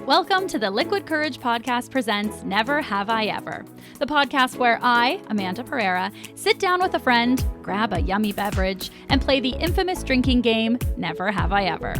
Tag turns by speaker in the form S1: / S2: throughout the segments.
S1: Welcome to the Liquid Courage Podcast presents Never Have I Ever, the podcast where I, Amanda Pereira, sit down with a friend, grab a yummy beverage, and play the infamous drinking game, Never Have I Ever.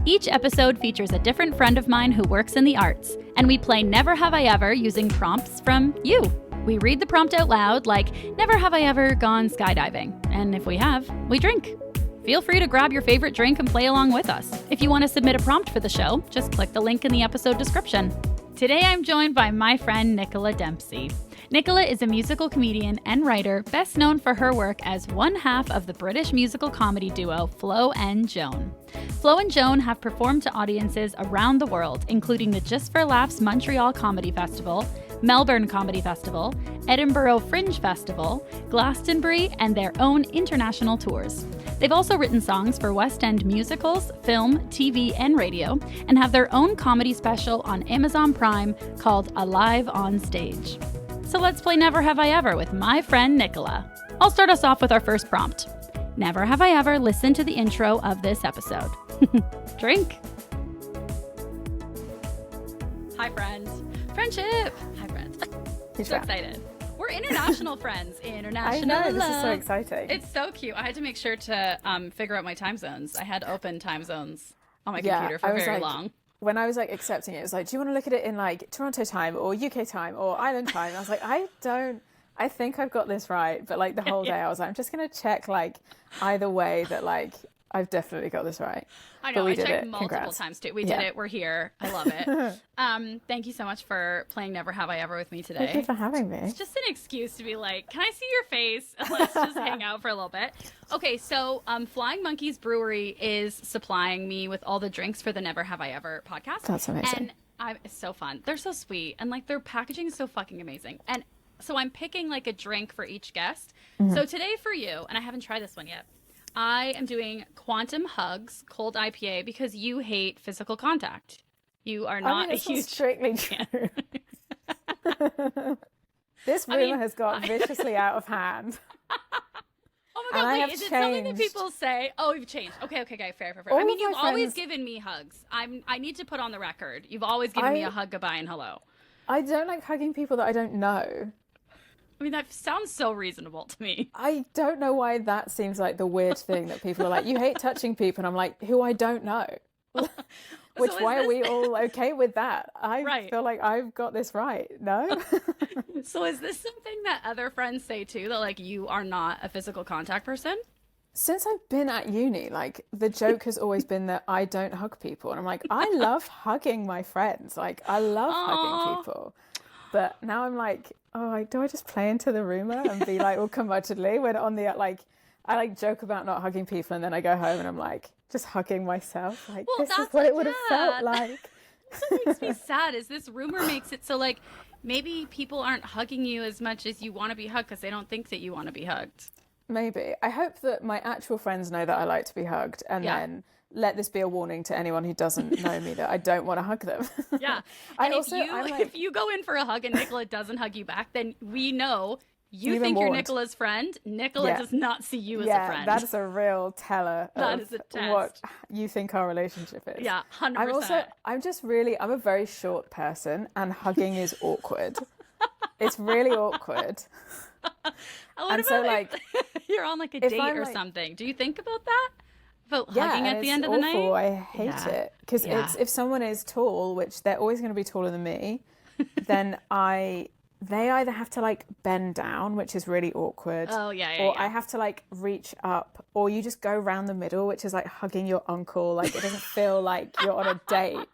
S1: Each episode features a different friend of mine who works in the arts, and we play Never Have I Ever using prompts from you. We read the prompt out loud like, never have I ever gone skydiving, and if we have, we drink. Feel free to grab your favorite drink and play along with us. If you want to submit a prompt for the show, just click the link in the episode description. Today I'm joined by my friend Nicola Dempsey. Nicola is a musical comedian and writer best known for her work as one half of the British musical comedy duo Flo and Joan. Flo and Joan have performed to audiences around the world, including the Just for Laughs Montreal Comedy Festival, Melbourne Comedy Festival, Edinburgh Fringe Festival, Glastonbury, and their own international tours. They've also written songs for West End musicals, film, TV, and radio, and have their own comedy special on Amazon Prime called Alive on Stage. So let's play Never Have I Ever with my friend Nicola. I'll start us off with our first prompt. Never have I ever listened to the intro of this episode. Drink. Hi, friend. Friendship. Hi, friend. So excited. We're international friends. International.
S2: I know, this is so exciting.
S1: It's so cute. I had to make sure to figure out my time zones. I had open time zones on my computer for very long.
S2: When I was accepting it, it was like, do you want to look at it in Toronto time or UK time or Ireland time? And I was like, I think I've got this right. But the whole day I was like, I'm just going to check either way that I've definitely got this right.
S1: I know, I checked multiple
S2: Congrats.
S1: times too. We did it. We're here. I love it. Thank you so much for playing Never Have I Ever with me today.
S2: Thank you for having me.
S1: It's just an excuse to be like, can I see your face? Let's just hang out for a little bit. Okay, so Flying Monkeys Brewery is supplying me with all the drinks for the Never Have I Ever podcast.
S2: That's amazing.
S1: And it's so fun. They're so sweet. And their packaging is so fucking amazing. And so I'm picking a drink for each guest. Mm-hmm. So today for you, and I haven't tried this one yet, I am doing Quantum Hugs Cold IPA because you hate physical contact. You are not a huge...
S2: strictly true. This rumor has got viciously out of hand.
S1: Oh my God, wait, is it something that people say? Oh, you've changed. Okay, fair. I mean, you've always given me hugs. I need to put on the record. You've always given me a hug, goodbye, and hello.
S2: I don't like hugging people that I don't know.
S1: I mean, that sounds so reasonable to me.
S2: I don't know why that seems like the weird thing that people are like, you hate touching people. And I'm like, who I don't know. Why are we all okay with that? I feel like I've got this right. No?
S1: So is this something that other friends say too, that you are not a physical contact person?
S2: Since I've been at uni, the joke has always been that I don't hug people. And I'm like, I love hugging my friends. I love hugging people. But now I'm like, do I just play into the rumor and be all curmudgeonly when on the I joke about not hugging people and then I go home and I'm just hugging myself. This is what it would have felt like.
S1: That's what makes me sad is this rumor makes it so maybe people aren't hugging you as much as you want to be hugged because they don't think that you want to be hugged.
S2: Maybe. I hope that my actual friends know that I like to be hugged and then let this be a warning to anyone who doesn't know me that I don't want to hug them.
S1: Yeah. And if you go in for a hug and Nicola doesn't hug you back, then we know you think you're Nicola's friend. Nicola does not see you as a friend.
S2: Yeah, that's a real teller of what you think our relationship is.
S1: Yeah, 100%.
S2: I'm a very short person and hugging is awkward. It's really awkward.
S1: What about you're on a date or something? Do you think about that? About hugging at the end of the night?
S2: I hate it because if someone is tall, which they're always going to be taller than me, then they either have to bend down, which is really awkward.
S1: Oh yeah.
S2: Or I have to reach up, or you just go round the middle, which is hugging your uncle. It doesn't feel like you're on a date.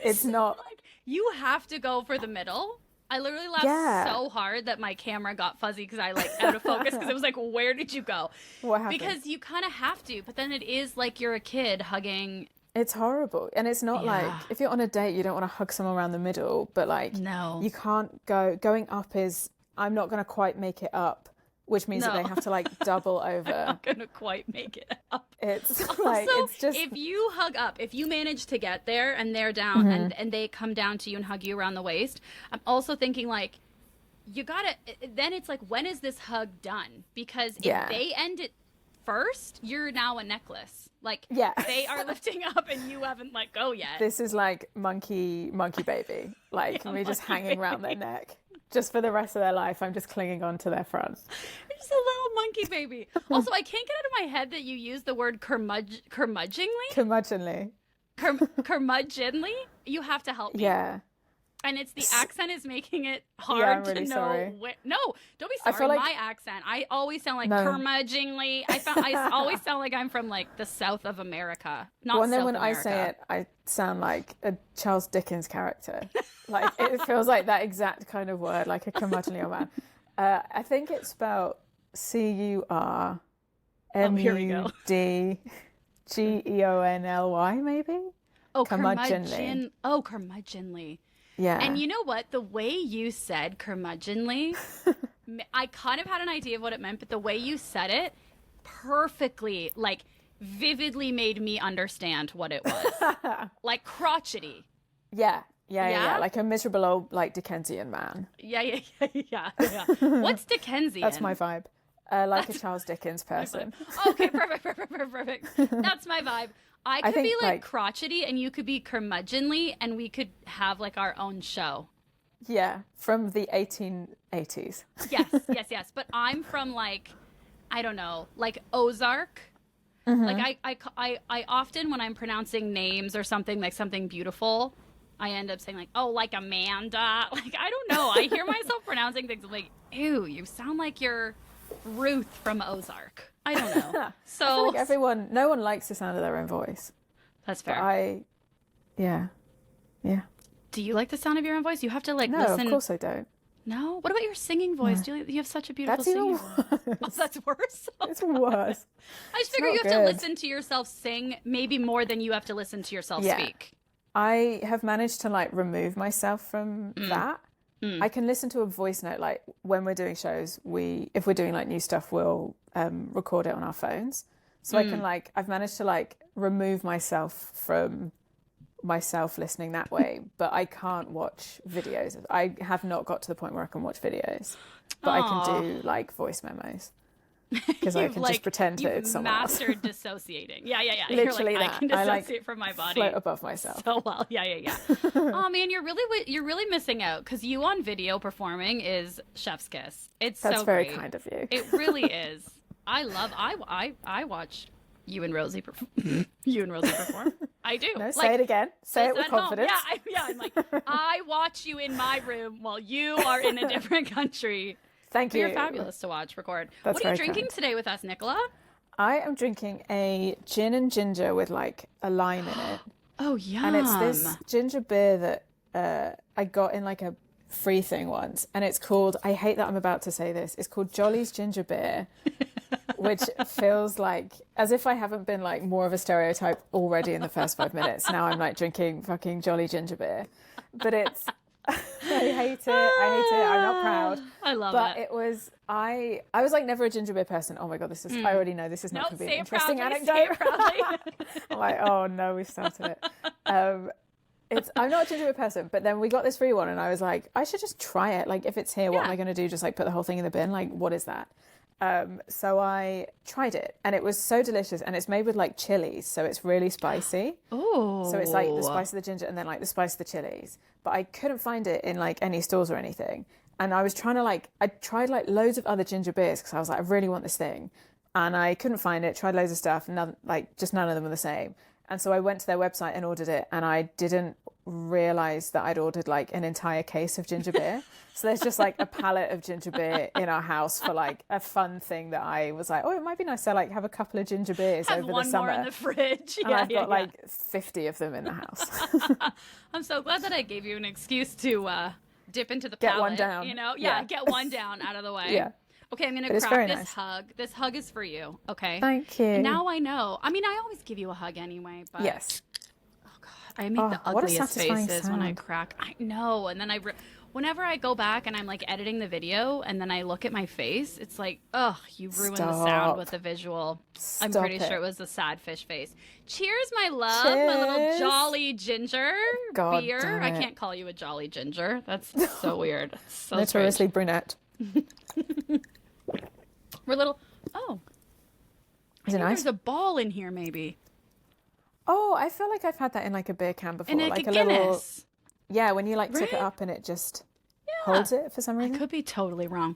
S2: It's not.
S1: You have to go for the middle. I literally laughed so hard that my camera got fuzzy because I out of focus because it was where did you go?
S2: What happened?
S1: Because you kind of have to, but then it is you're a kid hugging.
S2: It's horrible. And it's not if you're on a date, you don't want to hug someone around the middle, but
S1: no,
S2: you can't going up is, I'm not going to quite make it up, which means that they have to double over.
S1: I'm not going to quite make it up.
S2: It's
S1: also,
S2: it's just.
S1: If you hug up, if you manage to get there and they're down and they come down to you and hug you around the waist, I'm also thinking you gotta, then it's when is this hug done? Because if they end it first, you're now a necklace. Like,
S2: Yeah.
S1: they are lifting up and you haven't let go yet.
S2: This is like monkey baby. Like, me just hanging around their neck. Just for the rest of their life, I'm just clinging on to their front.
S1: You're just a little monkey baby. Also, I can't get out of my head that you use the word curmudgeonly. Curmudgeonly? You have to help me.
S2: Yeah.
S1: And it's the accent is making it hard
S2: I'm
S1: to
S2: really
S1: know.
S2: sorry.
S1: No, don't be sorry.
S2: I feel like
S1: my accent. I always sound like
S2: No.
S1: curmudgeonly. I always sound like I'm from like the south of America. Not
S2: Well, and then
S1: South
S2: when
S1: America.
S2: I say it, I sound like a Charles Dickens character. Like, it feels like that exact kind of word, like a curmudgeonly old man. I think it's spelled CURMUDGEONLY, maybe?
S1: Oh,
S2: curmudgeonly.
S1: Oh, curmudgeonly.
S2: Yeah.
S1: And you know what? The way you said curmudgeonly, I kind of had an idea of what it meant, but the way you said it perfectly, like, vividly made me understand what it was. Like crotchety.
S2: Yeah. Like a miserable old, like, Dickensian man.
S1: Yeah. What's Dickensian?
S2: That's my vibe. Like a Charles Dickens person.
S1: Okay, perfect. That's my vibe. I could be like crotchety and you could be curmudgeonly and we could have like our own show.
S2: Yeah, from the 1880s.
S1: Yes. But I'm from like, I don't know, like Ozark. Mm-hmm. Like I often when I'm pronouncing names or something like something beautiful, I end up saying like, oh, like Amanda. Like, I don't know. I hear myself pronouncing things like, ew, you sound like you're Ruth from Ozark. I don't know. So
S2: I feel like no one likes the sound of their own voice.
S1: That's fair.
S2: Yeah.
S1: Do you like the sound of your own voice? You have to like
S2: no,
S1: listen.
S2: No, of course I don't.
S1: No? What about your singing voice?
S2: No.
S1: You have such a beautiful
S2: That's
S1: singing
S2: even
S1: voice. Oh, that's worse.
S2: It's worse.
S1: I just figure you have to listen to yourself sing maybe more than you have to listen to yourself speak.
S2: I have managed to like remove myself from that. I can listen to a voice note, like when we're doing shows, if we're doing like new stuff, we'll record it on our phones. So I can like, I've managed to like remove myself from myself listening that way, but I can't watch videos. I have not got to the point where I can watch videos, but I can do like voice memos. Because I can just pretend that it's someone else.
S1: Mastered dissociating. Yeah.
S2: Literally
S1: You're like,
S2: that.
S1: I can dissociate from my body.
S2: Float above myself.
S1: So well. Yeah. Oh man, you're really missing out because you on video performing is chef's kiss. That's so
S2: very
S1: great.
S2: kind of you.
S1: It really is. I watch you and Rosie perform. I do.
S2: No, say it again. Say it with confidence.
S1: I'm like, I watch you in my room while you are in a different country.
S2: Thank you.
S1: You're fabulous to watch, record.
S2: That's
S1: what are you
S2: very
S1: drinking
S2: kind.
S1: today with us, Nicola?
S2: I am drinking a gin and ginger with like a lime in it.
S1: Oh, yum.
S2: And it's this ginger beer that I got in like a free thing once. And it's called, I hate that I'm about to say this, it's called Jolly's Ginger Beer, which feels like, as if I haven't been like more of a stereotype already in the first 5 minutes. Now I'm like drinking fucking Jolly Ginger Beer. But it's, I hate it. I'm not proud.
S1: I love it.
S2: But it was, I was like never a ginger beer person. Oh my God, I already know this is not going to be an interesting anecdote.
S1: Say it proudly.
S2: I'm like, oh no, we've started it. I'm not a ginger beer person, but then we got this free one and I was like, I should just try it. Like if it's here, what am I going to do? Just like put the whole thing in the bin? Like what is that? So I tried it and it was so delicious and it's made with like chilies. So it's really spicy.
S1: Oh.
S2: So it's like the spice of the ginger and then like the spice of the chilies. But I couldn't find it in like any stores or anything. And I was trying to like, I tried like loads of other ginger beers because I was like, I really want this thing. And I couldn't find it, tried loads of stuff, just none of them were the same. And so I went to their website and ordered it and I didn't realize that I'd ordered like an entire case of ginger beer. So there's just like a pallet of ginger beer in our house for like a fun thing that I was like, oh, it might be nice to like have a couple of ginger beers over the summer.
S1: One more in the fridge.
S2: And I've got like 50 of them in the house.
S1: I'm so glad that I gave you an excuse to dip into the
S2: get
S1: pallet.
S2: One down.
S1: You know, get one down out of the way.
S2: Yeah.
S1: Okay, I'm gonna crack this hug. This hug is for you. Okay.
S2: Thank you.
S1: And now I know. I mean, I always give you a hug anyway, but
S2: yes.
S1: Oh God, I make the ugliest faces
S2: sound.
S1: when I crack. I know, and then whenever I go back and I'm like editing the video, and then I look at my face, it's like, ugh, you ruined the sound with the visual. I'm pretty sure it was a sad fish face. Cheers, my love, my little Jolly Ginger beer. I can't call you a Jolly Ginger. That's so weird. It's so
S2: notoriously brunette.
S1: We're little. Oh,
S2: Is it nice?
S1: There's a ball in here, maybe.
S2: Oh, I feel like I've had that in like a beer can before.
S1: In
S2: like
S1: a
S2: little.
S1: Guinness.
S2: Yeah, when you like tip it
S1: Right?
S2: up and it just holds it for some
S1: I
S2: reason.
S1: could be totally wrong.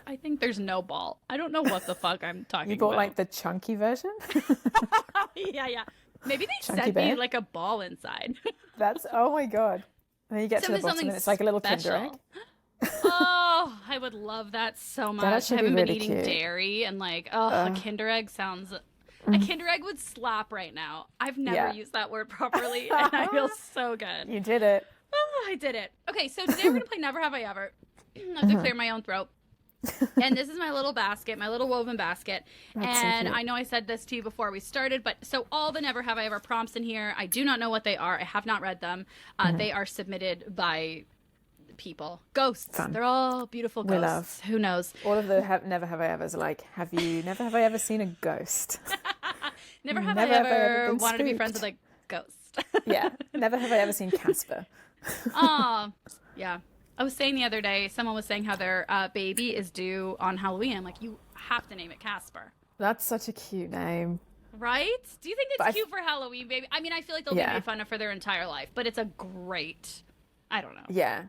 S1: I think there's no ball. I don't know what the fuck I'm talking about.
S2: You bought like the chunky version?
S1: Yeah. Maybe they
S2: Chunky
S1: sent me
S2: bear?
S1: like a ball inside.
S2: That's, oh my God. And then you get to the bottom
S1: Something
S2: and it's like a little
S1: special.
S2: Kinder Egg.
S1: Oh, I would love that so much.
S2: actually
S1: I haven't
S2: be
S1: been
S2: really
S1: eating
S2: cute.
S1: dairy and like, a Kinder Egg sounds... A Kinder Egg would slap right now. I've never
S2: Yeah.
S1: used that word properly, and I feel so good.
S2: You did it.
S1: Oh, I did it. Okay, so today we're going to play Never Have I Ever. I have to clear my own throat. And this is my little basket, my little woven basket.
S2: That's so
S1: And
S2: cute.
S1: I know I said this to you before we started, but so all the Never Have I Ever prompts in here, I do not know what they are. I have not read them. They are submitted by people. Ghosts.
S2: Fun.
S1: They're all beautiful ghosts.
S2: We love.
S1: Who knows?
S2: All of the never have I ever's are like, never have I ever seen a ghost?
S1: Never have
S2: Never
S1: I
S2: have I ever
S1: ever
S2: been
S1: wanted to be
S2: spooked.
S1: friends with a ghost.
S2: Yeah. Never have I ever seen Casper.
S1: Oh, yeah. I was saying the other day, someone was saying how their baby is due on Halloween. I'm like, you have to name it Casper.
S2: That's such a cute name.
S1: Right? Do you think
S2: But
S1: it's cute for Halloween, baby? I mean, I feel like they'll be made fun of for their entire life, but it's a great, I don't know.
S2: Yeah.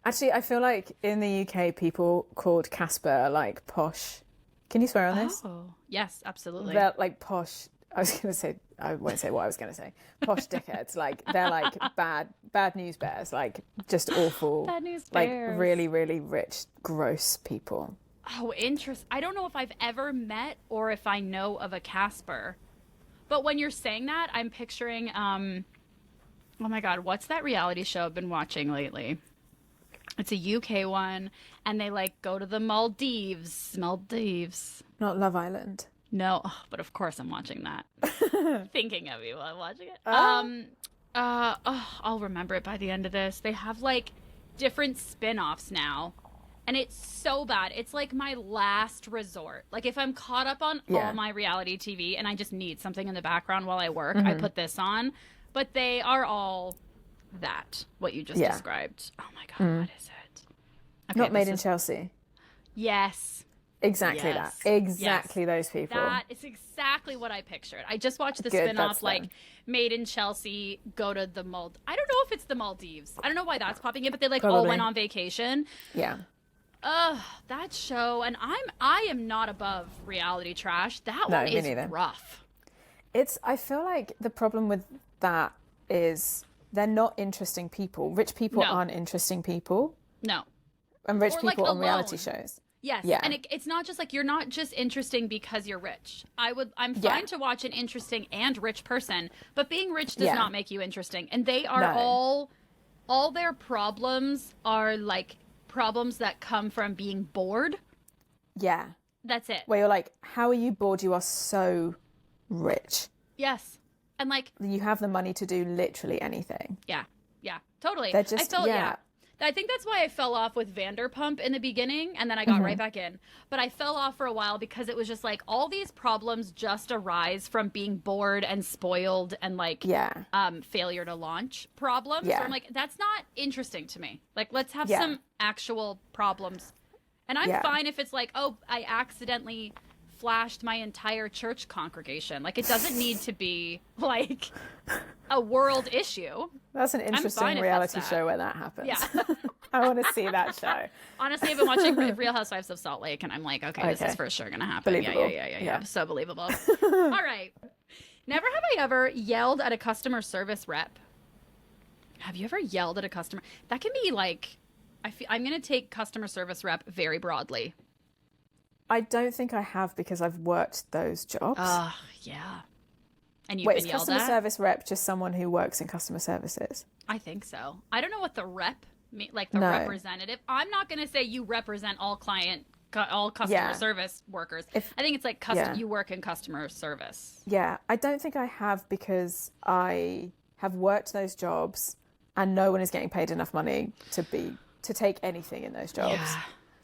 S2: Actually, I feel like in the UK, people called Casper are like posh. Can you swear on this?
S1: Oh, yes, absolutely.
S2: They're like posh. I was going to say, I won't say what I was going to say. Posh dickheads. Like, they're like bad news bears. Like, just awful.
S1: Bad news
S2: like,
S1: bears.
S2: really, really rich, gross people.
S1: Oh, interesting. I don't know if I've ever met or if I know of a Casper. But when you're saying that, I'm picturing, oh my God, what's that reality show I've been watching lately? It's a UK one, and they like go to the Maldives. Maldives.
S2: Not Love Island.
S1: No, but of course I'm watching that. Thinking of you while I'm watching it. I'll remember it by the end of this. They have like different spin-offs now, and it's so bad. It's like my last resort. Like if I'm caught up on all my reality TV and I just need something in the background while I work, I put this on. But they are all that, what you just described. Oh my God, what is it? Okay,
S2: Not Made in Chelsea.
S1: Yes.
S2: Exactly
S1: Yes.
S2: that. Exactly
S1: Yes.
S2: those people.
S1: That is exactly what I pictured. I just watched the
S2: Good,
S1: spin-off,
S2: that's
S1: like
S2: them.
S1: Made in Chelsea, go to the I don't know if it's the Maldives. I don't know why that's popping in, but they like all
S2: Probably.
S1: went on vacation.
S2: Yeah.
S1: Ugh, that show, and I am not above reality trash. That
S2: No,
S1: one
S2: me
S1: is
S2: neither.
S1: rough.
S2: I feel like the problem with that is they're not interesting people. Rich people
S1: No.
S2: aren't interesting people.
S1: No.
S2: And rich
S1: Or, like,
S2: people on reality
S1: alone.
S2: shows.
S1: Yes,
S2: Yeah.
S1: and it's not just like you're not just interesting because you're rich. I'm fine to watch an interesting and rich person, but being rich does not make you interesting. And they are all their problems are like problems that come from being bored.
S2: Yeah.
S1: That's it.
S2: Where you're like, how are you bored? You are so rich.
S1: Yes, and like
S2: You have the money to do literally anything.
S1: yeah, totally.
S2: They're just,
S1: I felt
S2: yeah.
S1: I think that's why I fell off with Vanderpump in the beginning, and then I got right back in. But I fell off for a while because it was just like all these problems just arise from being bored and spoiled and like failure to launch problems.
S2: Yeah.
S1: So I'm like, that's not interesting to me. Like, let's have
S2: Yeah.
S1: some actual problems. And I'm fine if it's like, oh, I accidentally flashed my entire church congregation. Like, it doesn't need to be like a world issue.
S2: That's an
S1: fine
S2: interesting
S1: if
S2: reality
S1: that's
S2: show where that happens.
S1: Yeah.
S2: I want to see that show.
S1: Honestly, I've been watching Real Housewives of Salt Lake, and I'm like, okay, this is for sure going to happen.
S2: Believable.
S1: Yeah. So believable. All right. Never have I ever yelled at a customer service rep. Have you ever yelled at a customer? That can be like, I'm going to take customer service rep very broadly.
S2: I don't think I have because I've worked those jobs.
S1: Yeah. And you've
S2: Wait,
S1: been
S2: is
S1: yelled
S2: customer
S1: at?
S2: service rep just someone who works in customer services?
S1: I think so. I don't know what the rep, like the
S2: No.
S1: representative. I'm not going to say you represent all customer service workers. I think it's like you work in customer service.
S2: Yeah, I don't think I have because I have worked those jobs and no one is getting paid enough money to take anything in those jobs.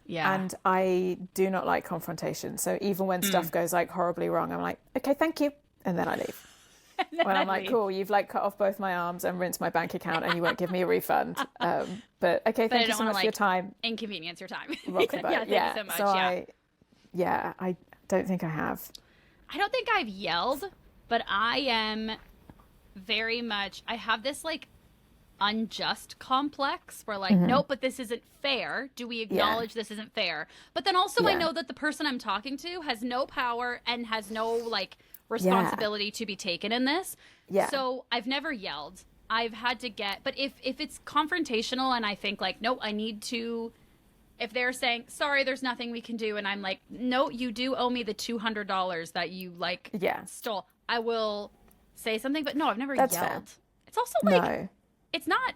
S1: Yeah.
S2: And I do not like confrontation. So even when stuff goes like horribly wrong, I'm like, okay, thank you. And then I leave. When I'm like, cool, you've like cut off both my arms and rinsed my bank account and you won't give me a refund. But okay, thank you so much for your time.
S1: Inconvenience your time.
S2: Rock the boat.
S1: Thank you so much.
S2: Yeah, I don't think I have.
S1: I don't think I've yelled, but I am very much, I have this like unjust complex where like, nope, but this isn't fair. Do we acknowledge this isn't fair? But then also I know that the person I'm talking to has no power and has no like responsibility to be taken in this. Yeah. So I've never yelled. I've had to but if it's confrontational and I think like, nope, I need to, if they're saying, sorry, there's nothing we can do. And I'm like, no, you do owe me the $200 that you like stole. I will say something, but no, I've never yelled. Fair. It's also like, it's not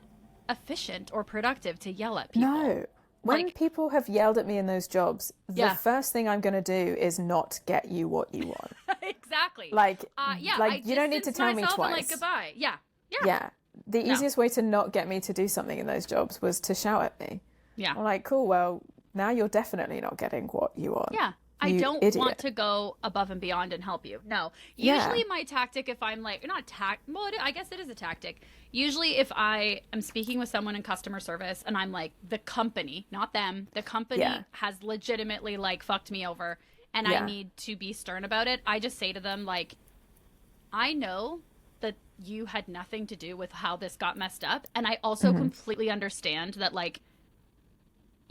S1: efficient or productive to yell at people.
S2: No. When people have yelled at me in those jobs, the first thing I'm going to do is not get you what you want.
S1: Exactly.
S2: Like you don't need to tell me twice.
S1: Like, goodbye. Yeah.
S2: The easiest way to not get me to do something in those jobs was to shout at me.
S1: Yeah.
S2: I'm like, cool, well, now you're definitely not getting what you want.
S1: Yeah. I don't want to go above and beyond and help you. No. Usually my tactic, if I'm like, well, I guess it is a tactic. Usually if I am speaking with someone in customer service and I'm like, the company, not them, the company has legitimately like fucked me over and I need to be stern about it. I just say to them like, I know that you had nothing to do with how this got messed up. And I also completely understand that like,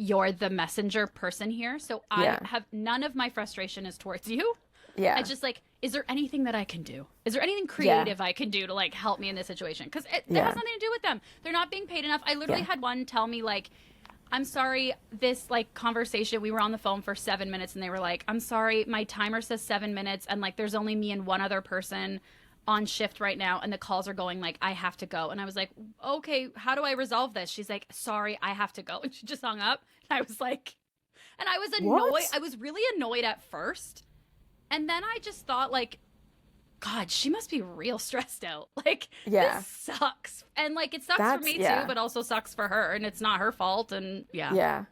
S1: you're the messenger person here. So I have none of my frustration is towards you. Yeah. It's just like, is there anything that I can do? Is there anything creative I can do to like help me in this situation? Because it has nothing to do with them. They're not being paid enough. I literally had one tell me like, I'm sorry, this like conversation, we were on the phone for 7 minutes and they were like, I'm sorry, my timer says 7 minutes and like there's only me and one other person on shift right now and the calls are going like I have to go. And I was like, okay, how do I resolve this? She's like, sorry, I have to go. And she just hung up. And I was like, and I was annoyed. What? I was really annoyed at first. And then I just thought like, God, she must be real stressed out. Like, this sucks. And like, it sucks for me too, but also sucks for her. And it's not her fault. And yeah.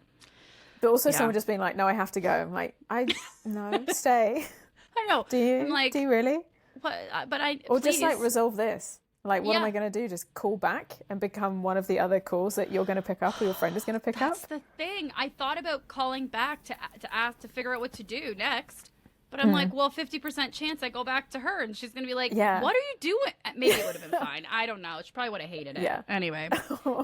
S2: But also someone just being like, no, I have to go. I'm like, no, stay.
S1: I know.
S2: Do you really?
S1: But
S2: or just like resolve this. Like, what am I going to do? Just call back and become one of the other calls that you're going to pick up or your friend is going to pick up?
S1: That's the thing. I thought about calling back to ask to figure out what to do next. But I'm like, well, 50% chance I go back to her and she's going to be like, what are you doing? Maybe it would have been fine. I don't know. She probably would have hated it. Yeah. Anyway.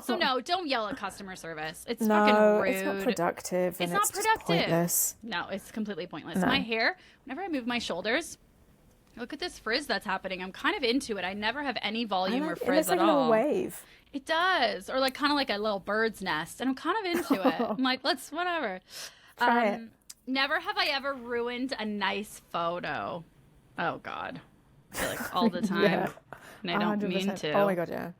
S1: So no, don't yell at customer service. It's fucking rude.
S2: It's not productive.
S1: It's not productive. Pointless. No, it's completely pointless. No. My hair, whenever I move my shoulders, look at this frizz that's happening. I'm kind of into it. I never have any volume or frizz at all. It looks like a little wave. It does. Or like kind of like a little bird's nest. And I'm kind of into it. I'm like, whatever.
S2: Try it.
S1: Never have I ever ruined a nice photo. Oh, God. I feel like all the time. And I don't 100%. Mean to.
S2: Oh, my God, yeah.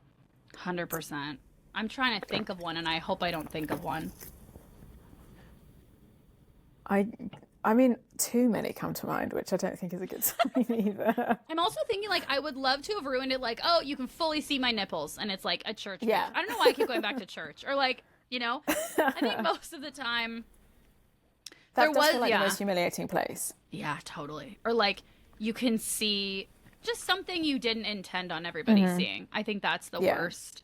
S1: 100%. I'm trying to think of one, and I hope I don't think of one.
S2: I mean, too many come to mind, which I don't think is a good sign either.
S1: I'm also thinking, like, I would love to have ruined it, like, oh, you can fully see my nipples, and it's, like, a church page. I don't know why I keep going back to church. Or, like, you know? I think most of the time...
S2: That does feel like the most humiliating place.
S1: Yeah, totally. Or, like, you can see just something you didn't intend on everybody seeing. I think that's the worst.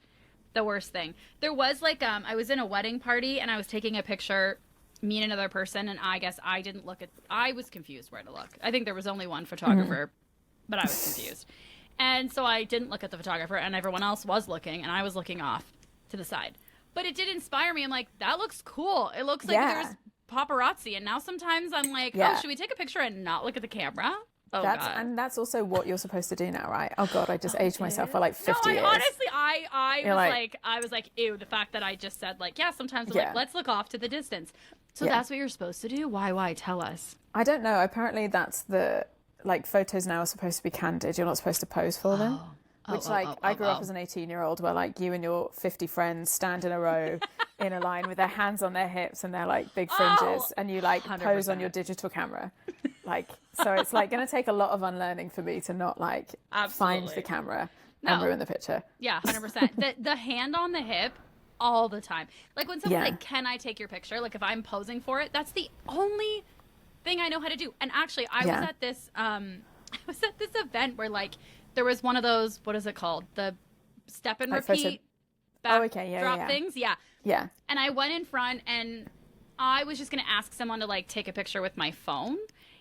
S1: The worst thing. There was, like, I was in a wedding party, and I was taking a picture... me and another person, and I guess I didn't look at... I was confused where to look. I think there was only one photographer, but I was confused. And so I didn't look at the photographer, and everyone else was looking, and I was looking off to the side. But it did inspire me. I'm like, that looks cool. It looks like there's paparazzi. And now sometimes I'm like, oh, should we take a picture and not look at the camera? Oh, God.
S2: And that's also what you're supposed to do now, right? Oh, God, I just aged myself for like 50 years.
S1: Honestly, I was like, ew, the fact that I just said, like, sometimes I'm like, let's look off to the distance. So that's what you're supposed to do? Why? Tell us.
S2: I don't know. Apparently that's like, photos now are supposed to be candid. You're not supposed to pose for them. I grew up as an 18-year-old where, like, you and your 50 friends stand in a row in a line with their hands on their hips and their, like, big fringes, and you, like, 100%. Pose on your digital camera. Like, so it's, like, going to take a lot of unlearning for me to not, like, find the camera and ruin the picture.
S1: Yeah, 100%. The hand on the hip all the time. Like, when someone's like, can I take your picture? Like, if I'm posing for it, that's the only thing I know how to do. And actually, I was at this event where, like, there was one of those, what is it called? The step and repeat drop things. Yeah. And I went in front and I was just going to ask someone to like take a picture with my phone.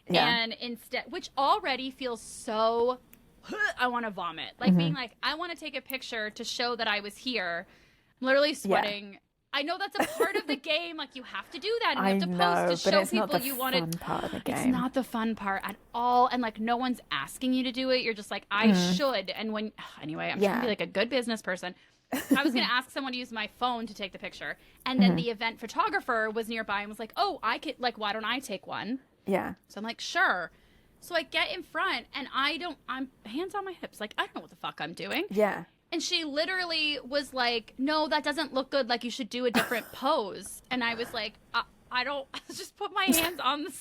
S2: Yeah.
S1: And instead, which already feels so, I want to vomit. Like being like, I want to take a picture to show that I was here. I'm literally sweating. Yeah. I know that's a part of the game. Like you have to do that. And you have to post to show people you want to.
S2: It's not the fun part of the game.
S1: It's not the fun part at all. And like no one's asking you to do it. You're just like, I should. And when, anyway, I'm trying to be like a good business person. I was going to ask someone to use my phone to take the picture. And then the event photographer was nearby and was like, oh, I could, like, why don't I take one?
S2: Yeah.
S1: So I'm like, sure. So I get in front and I'm hands on my hips. Like, I don't know what the fuck I'm doing.
S2: Yeah.
S1: And she literally was like, no, that doesn't look good. Like, you should do a different pose. And I was like, I don't, just put my hands on the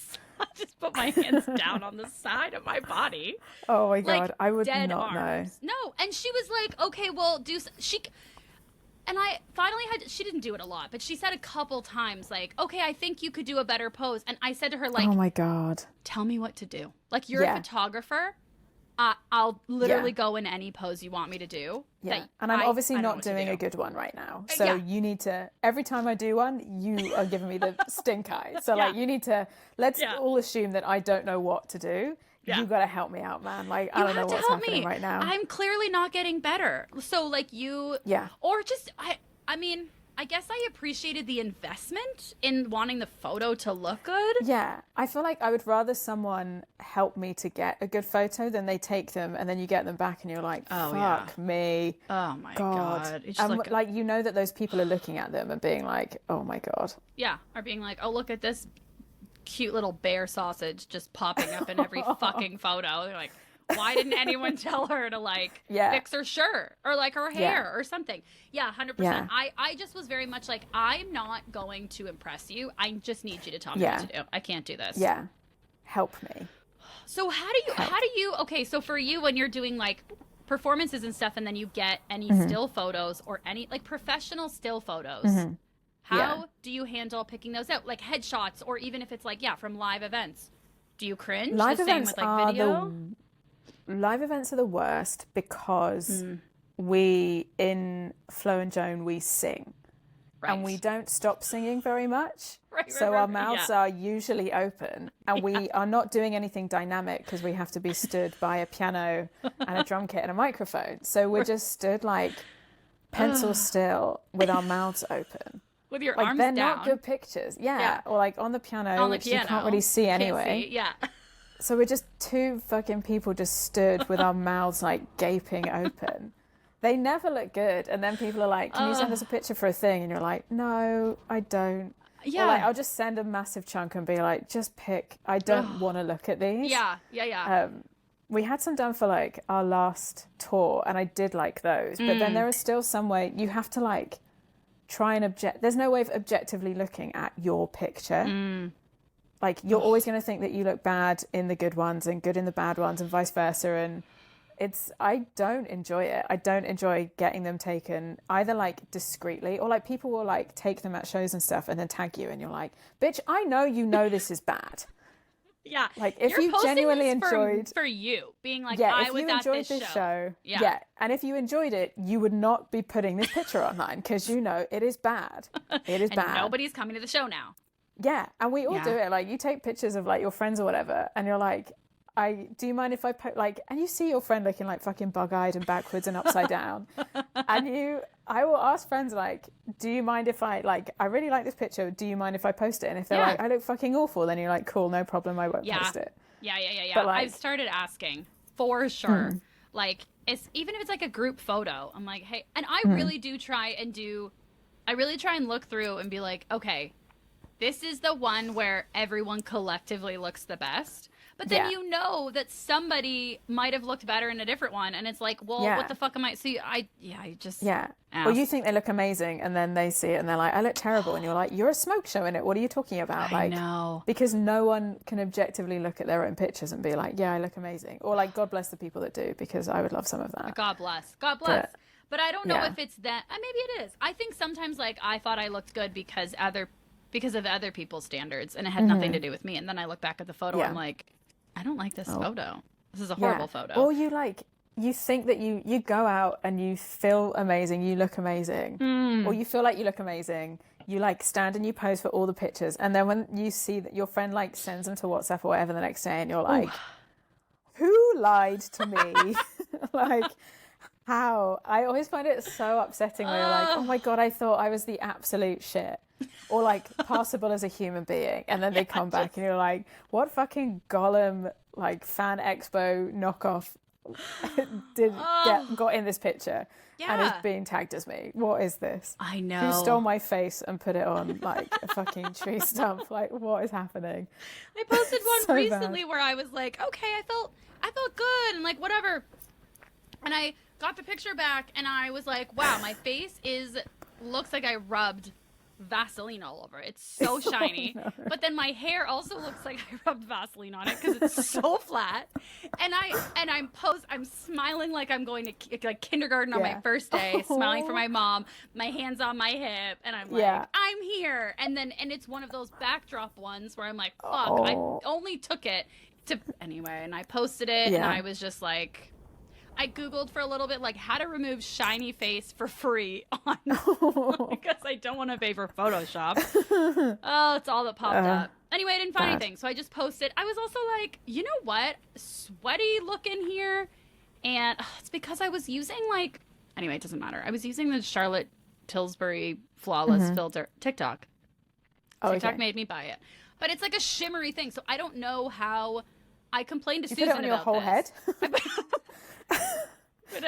S1: just put my hands down on the side of my body.
S2: Oh my God.
S1: Like,
S2: I would
S1: dead
S2: not
S1: arms.
S2: know.
S1: No. And she was like, okay, well, and I finally she didn't do it a lot, but she said a couple times, like, okay, I think you could do a better pose. And I said to her, like,
S2: oh my God,
S1: tell me what to do. Like, you're a photographer. I'll literally go in any pose you want me to do.
S2: Yeah. And I'm obviously not doing a good one right now. So you need to, every time I do one, you are giving me the stink eye. So like, you need to, let's all assume that I don't know what to do. Yeah. You got to help me out, man. Like, I don't know what's happening right now.
S1: I'm clearly not getting better. So like or just, I mean, I guess I appreciated the investment in wanting the photo to look good.
S2: Yeah. I feel like I would rather someone help me to get a good photo than they take them and then you get them back and you're like, fuck me.
S1: Oh my God.
S2: It's and like, you know that those people are looking at them and being like, oh my God.
S1: Yeah. Or being like, oh, look at this cute little bear sausage just popping up in every fucking photo. They're like, why didn't anyone tell her to like fix her shirt or like her hair or something? Yeah, 100%. Yeah. I just was very much like, I'm not going to impress you. I just need you to tell me what to do. I can't do this.
S2: Yeah. Help me.
S1: So how do you, okay, so for you when you're doing like performances and stuff and then you get any still photos or any like professional still photos, how do you handle picking those out? Like headshots or even if it's like, from live events. Do you cringe?
S2: Live events
S1: with like video?
S2: Live events are the worst because we, in Flo and Joan, we sing. Right. And we don't stop singing very much. So our mouths are usually open and we are not doing anything dynamic because we have to be stood by a piano and a drum kit and a microphone. So we're just stood like pencil still with our mouths open.
S1: With your
S2: like,
S1: arms
S2: they're
S1: down.
S2: Not good pictures. Yeah. Or like on the piano, which you can't really see anyway.
S1: Yeah.
S2: So we're just two fucking people just stood with our mouths like gaping open. They never look good. And then people are like, can you send us a picture for a thing? And you're like, no, I don't. Yeah. Or like, I'll just send a massive chunk and be like, just pick. I don't want to look at these.
S1: Yeah.
S2: We had some done for like our last tour and I did like those. But then there is still some way you have to like try and there's no way of objectively looking at your picture. Like, you're always going to think that you look bad in the good ones and good in the bad ones and vice versa. And I don't enjoy it. I don't enjoy getting them taken either, like, discreetly or, like, people will, like, take them at shows and stuff and then tag you and you're like, bitch, I know this is bad.
S1: Yeah.
S2: Like, if you genuinely enjoyed...
S1: For you, being like, I was at this
S2: show. Yeah. And if you enjoyed it, you would not be putting this picture online because you know it is bad. It is bad.
S1: Nobody's coming to the show now.
S2: Yeah, and we all do it. Like, you take pictures of, like, your friends or whatever, and you're like, do you mind if I like, and you see your friend looking, like, fucking bug-eyed and backwards and upside down, and I will ask friends, like, do you mind if I really like this picture, do you mind if I post it? And if they're like, I look fucking awful, then you're like, cool, no problem, I won't post it.
S1: Yeah. But, like, I've started asking, for sure. Like, even if it's, like, a group photo, I'm like, hey, and I really do try and look through and be like, okay, this is the one where everyone collectively looks the best. But then you know that somebody might have looked better in a different one. And it's like, well, what the fuck am I... So I just...
S2: Yeah. Well, you think they look amazing and then they see it and they're like, I look terrible. And you're like, you're a smoke show in it. What are you talking about?
S1: I know.
S2: Because no one can objectively look at their own pictures and be like, yeah, I look amazing. Or like, God bless the people that do, because I would love some of that.
S1: God bless. But I don't know if it's that... maybe it is. I think sometimes, like, I thought I looked good because of other people's standards and it had nothing to do with me. And then I look back at the photo and I'm like, I don't like this photo. This is a horrible photo.
S2: Or you think that you go out and you feel amazing, you look amazing, or you feel like you look amazing, you like stand and you pose for all the pictures, and then when you see that your friend like sends them to WhatsApp or whatever the next day, and you're like, who lied to me? Like, how? I always find it so upsetting when you're like, oh my God, I thought I was the absolute shit. Or like passable as a human being. And then they come back and you're like, what fucking Gollum, like fan expo knockoff got in this picture and is being tagged as me? What is this?
S1: I know.
S2: Who stole my face and put it on like a fucking tree stump? Like, what is happening?
S1: I posted one
S2: so
S1: recently
S2: bad.
S1: where I was like, okay, I felt good and like whatever. And I got the picture back and I was like, wow, my face looks like I rubbed Vaseline all over. It's so shiny.
S2: Oh, no.
S1: But then my hair also looks like I rubbed Vaseline on it because it's so flat. And I'm smiling like I'm going to like kindergarten on my first day, smiling for my mom, my hands on my hip, and I'm like, I'm here. And it's one of those backdrop ones where I'm like, fuck, I only took it to anyway, and I posted it and I was just like, I Googled for a little bit, like, how to remove shiny face for free on because I don't want to pay for Photoshop. Oh, it's all that popped up. Anyway, I didn't find anything, so I just posted. I was also like, you know what? Sweaty looking here. And it's because I was using, like, anyway, it doesn't matter. I was using the Charlotte Tilbury Flawless filter. TikTok. TikTok made me buy it. But it's like a shimmery thing, so I don't know how. I complained to Susan
S2: about this. You put it on your whole head?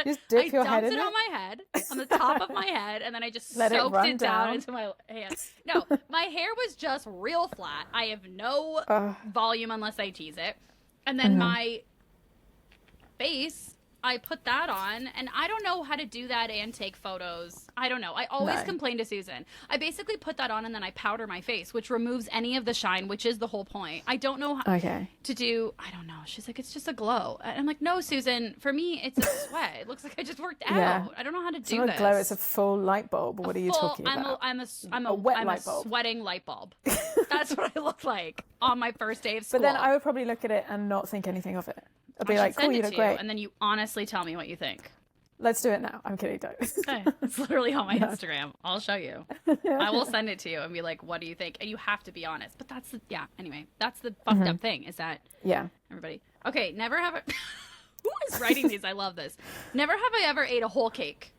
S2: Just dip your head in
S1: it on my head, on the top of my head, and then I just soaked it down into my hands. No, my hair was just real flat. I have no volume unless I tease it. And then my face, I put that on, and I don't know how to do that and take photos. I don't know. I always complain to Susan. I basically put that on and then I powder my face, which removes any of the shine, which is the whole point. I don't know how to do, I don't know. She's like, it's just a glow. And I'm like, no, Susan, for me, it's a sweat. It looks like I just worked out. I don't know how to do this.
S2: It's not a glow, it's a full light bulb. What are you talking about?
S1: I'm
S2: a wet light bulb.
S1: Sweating light bulb. That's what I look like on my first day of school.
S2: But then I would probably look at it and not think anything of it. I'd be like, cool, you look great.
S1: And then you honestly tell me what you think.
S2: Let's do it now. I'm kidding, don't.
S1: Okay. It's literally on my Instagram. I'll show you. I will send it to you and be like, what do you think? And you have to be honest. But that's anyway, that's the fucked up thing is that everybody. Okay, never have I who is writing these? I love this. Never have I ever ate a whole cake.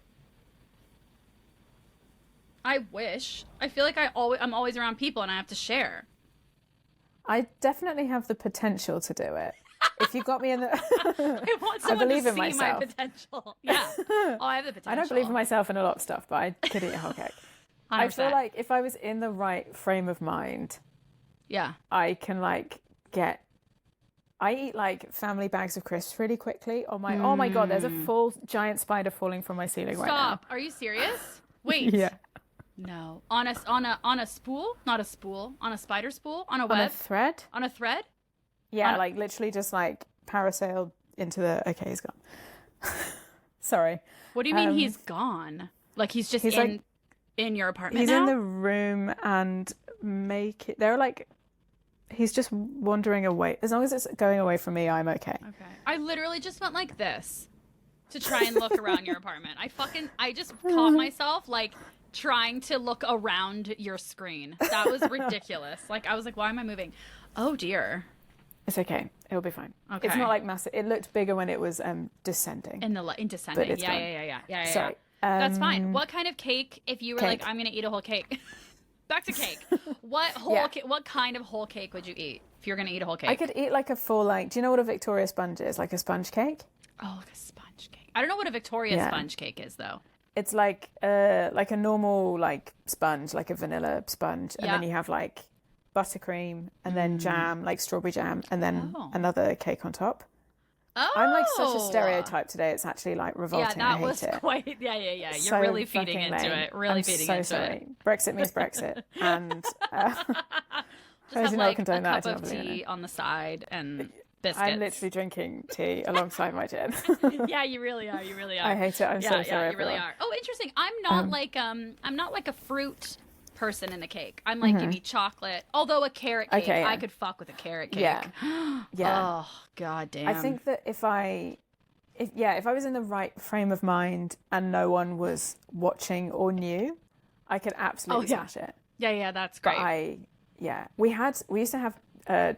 S1: I wish. I feel like I'm always around people and I have to share.
S2: I definitely have the potential to do it. If you got me in the
S1: I want someone
S2: believe
S1: to
S2: in
S1: see
S2: myself.
S1: my potential. Yeah. Oh, I have the potential.
S2: I don't believe in myself in a lot of stuff, but I could eat a whole cake. 100%. I feel like if I was in the right frame of mind, I can like I eat like family bags of crisps really quickly. Oh my God, there's a full giant spider falling from my ceiling right now.
S1: Stop. Are you serious? Wait.
S2: Yeah.
S1: No. On a spool? Not a spool. On a spider spool? On a web?
S2: On a thread?
S1: On a thread?
S2: Yeah, like literally just like parasailed into the... Okay, he's gone. Sorry.
S1: What do you mean he's gone? Like he's just in your apartment
S2: he's
S1: now?
S2: in the room and they're like... He's just wandering away. As long as it's going away from me, I'm okay.
S1: Okay. I literally just went like this to try and look around your apartment. I just caught myself like trying to look around your screen. That was ridiculous. Like I was like, why am I moving? Oh dear.
S2: It's okay. It'll be fine.
S1: Okay.
S2: It's not like massive. It looked bigger when it was descending.
S1: In descending. Yeah.
S2: Sorry.
S1: That's fine. What kind of cake? If you were like, I'm gonna eat a whole cake. Back to cake. What kind of whole cake would you eat if you're gonna eat a whole cake?
S2: I could eat like a full do you know what a Victoria sponge is? Like a sponge cake?
S1: Oh, like a sponge cake. I don't know what a Victoria sponge cake is though.
S2: It's like a normal like sponge, like a vanilla sponge, and then you have like buttercream and then jam, like strawberry jam, and then another cake on top.
S1: Oh,
S2: I'm like such a stereotype today. It's actually like revolting.
S1: Yeah, that
S2: I hate
S1: was
S2: it.
S1: quite. Yeah. You're
S2: so
S1: really feeding into
S2: lame.
S1: it. Really
S2: I'm
S1: feeding
S2: so
S1: into
S2: sorry.
S1: it.
S2: Brexit means Brexit, and
S1: just have like a cup of tea on the side and biscuits.
S2: I'm literally drinking tea alongside my gin.
S1: Yeah, you really are. You really are.
S2: I hate it. I'm so sorry.
S1: Yeah, you really are. Oh, interesting. I'm not like a fruit person in a cake. I'm like, give me chocolate. Although a carrot cake, I could fuck with a carrot cake.
S2: Yeah.
S1: Oh, god damn.
S2: I think that if I was in the right frame of mind and no one was watching or knew, I could absolutely smash it.
S1: Yeah, that's
S2: But
S1: great.
S2: we used to have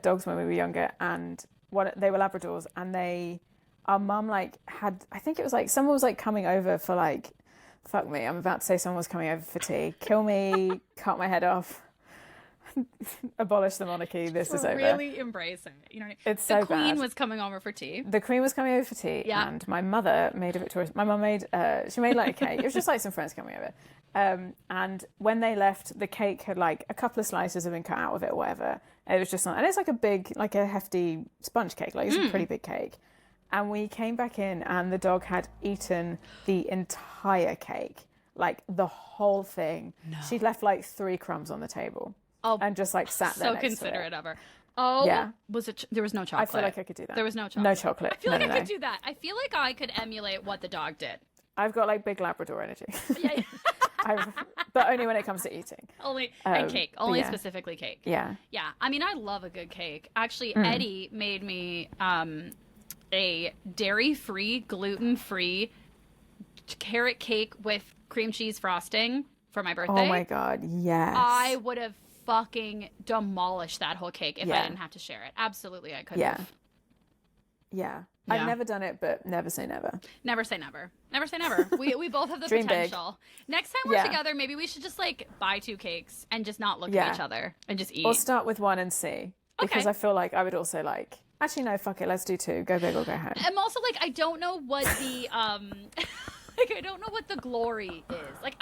S2: dogs when we were younger, and they were Labradors, and our mum like had, I think it was like someone was like coming over for like, fuck me, I'm about to say someone was coming over for tea, kill me, cut my head off, abolish the monarchy, this is over.
S1: Really embrace it. You know what I mean?
S2: It's so bad.
S1: The Queen was coming over for tea.
S2: The Queen was coming over for tea, and my mother made a Victoria's. My mum made, she made like a cake. It was just like some friends coming over. And when they left, the cake had like a couple of slices have been cut out of it or whatever. And it was just not, and it's like a big, like a hefty sponge cake. Like it's a pretty big cake. And we came back in, and the dog had eaten the entire cake, like the whole thing. No. She'd left like 3 crumbs on the table. Oh, and just like sat there.
S1: So considerate of her. Oh, yeah. Was it? There was no chocolate.
S2: I feel like I could do that.
S1: There was no chocolate.
S2: No chocolate.
S1: I feel like I could do that. I feel like I could emulate what the dog did.
S2: I've got like big Labrador energy.
S1: Yeah.
S2: But only when it comes to eating.
S1: And cake. Only specifically cake.
S2: Yeah.
S1: Yeah. I mean, I love a good cake. Actually, Eddie made me a dairy-free, gluten-free carrot cake with cream cheese frosting for my birthday.
S2: Oh my God, yes.
S1: I would have fucking demolished that whole cake if I didn't have to share it. Absolutely, I could have.
S2: Yeah. I've never done it, but never say never.
S1: Never say never. Never say never. We both have the
S2: Dream
S1: potential. Big. Next time we're together, maybe we should just like buy 2 cakes and just not look at each other and just eat.
S2: Or start with 1 and see. Because I feel like I would also like, actually no, fuck it, let's do 2. Go big or go home.
S1: I'm also like, I don't know what the like I don't know what the glory is. Like